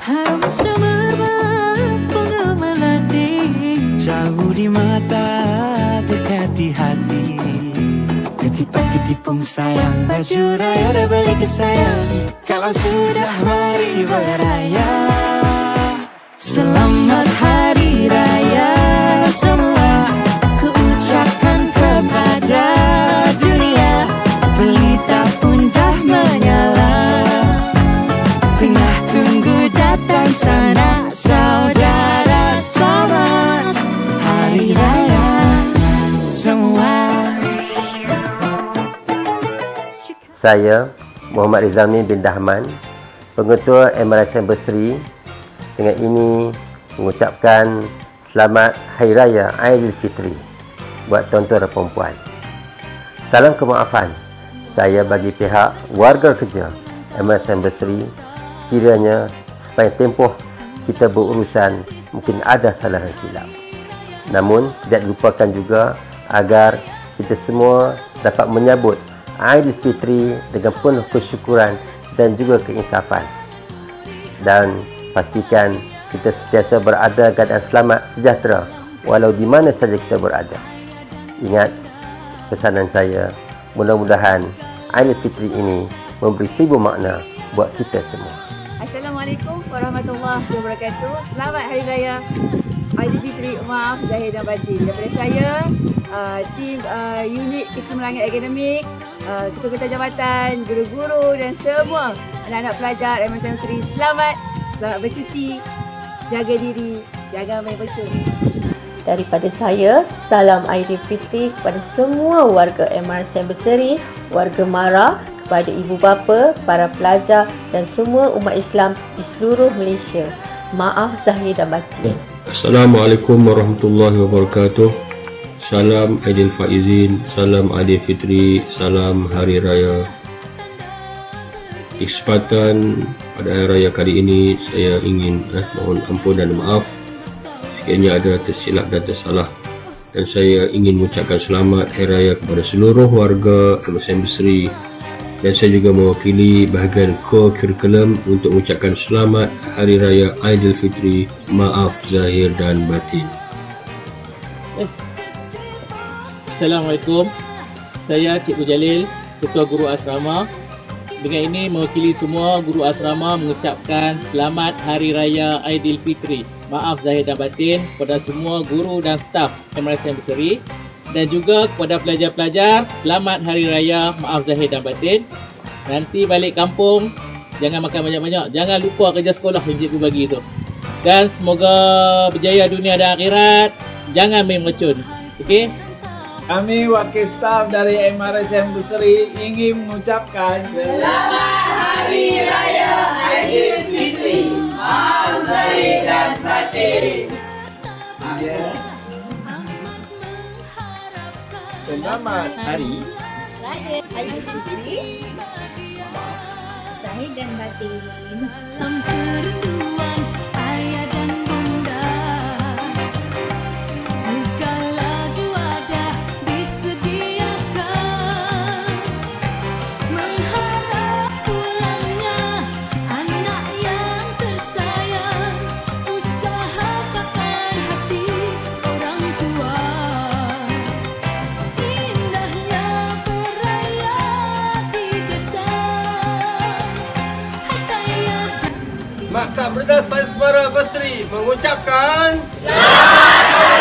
Harum semerbak bunga melati, jauh di mata, dekat di hati. Ketipak-ketipung sayang, baju raya dah beli ke sayang. Kalau sudah mari beraya. Selamat Hari Raya semua, ku ucapkan kepada dunia. Pelita pun dah menyala, tengah tunggu datang sana saudara. Selamat Hari Raya semua. Saya Muhammad Rizalmi bin Dahman, Pengetua MRS Anniversary, dengan ini mengucapkan selamat Hari Raya Aidilfitri buat tuan-tuan dan perempuan. Salam kemaafan saya bagi pihak warga kerja MRS Anniversary sekiranya sepanjang tempoh kita berurusan mungkin ada kesalahan silap. Namun tidak dilupakan juga agar kita semua dapat menyambut Aidilfitri dengan penuh kesyukuran dan juga keinsafan. Dan pastikan kita sentiasa berada keadaan selamat sejahtera walau di mana saja kita berada. Ingat pesanan saya, mudah-mudahan Aidilfitri ini memberi 1000 makna buat kita semua. Assalamualaikum warahmatullahi wabarakatuh. Selamat Hari Raya Aidilfitri, maaf zahir dan batin. Daripada saya, tim unit Kecemerlangan Akademik, ketua-ketua jabatan, guru-guru dan semua anak-anak pelajar MRS Anniversary, selamat bercuti, jaga diri, jangan main becun. Daripada saya, salam Aidilfitri kepada semua warga MRS Anniversary, warga Mara, kepada ibu bapa, para pelajar dan semua umat Islam di seluruh Malaysia. Maaf zahir dan batin. Assalamualaikum warahmatullahi wabarakatuh. Salam Aidilfaizin, salam Aidilfitri, salam Hari Raya. Di kesempatan pada Hari Raya kali ini, saya ingin mohon ampun dan maaf sekiranya ada tersilap dan tersalah. Dan saya ingin mengucapkan selamat Hari Raya kepada seluruh warga MRS Anniversary. Dan saya juga mewakili bahagian co-curriculum untuk mengucapkan selamat Hari Raya Aidilfitri, maaf zahir dan batin. Assalamualaikum. Saya Cikgu Jalil, Ketua Guru Asrama. Dengan ini mewakili semua guru asrama mengucapkan selamat Hari Raya Aidilfitri, maaf zahir dan batin kepada semua guru dan staf MRS Anniversary. Dan juga kepada pelajar-pelajar, selamat Hari Raya, maaf zahir dan batin. Nanti balik kampung, jangan makan banyak-banyak. Jangan lupa kerja sekolah yang cikgu bagi tu. Dan semoga berjaya dunia dan akhirat. Jangan main mercun. Okey? Kami wakil staf dari MRS Anniversary ingin mengucapkan selamat Hari Raya Aidilfitri, maaf zahir dan batin. Selamat Hari Raya Aidilfitri, maaf zahir dan batin. Maktab Rendah Sains Mara Anniversary mengucapkan selamat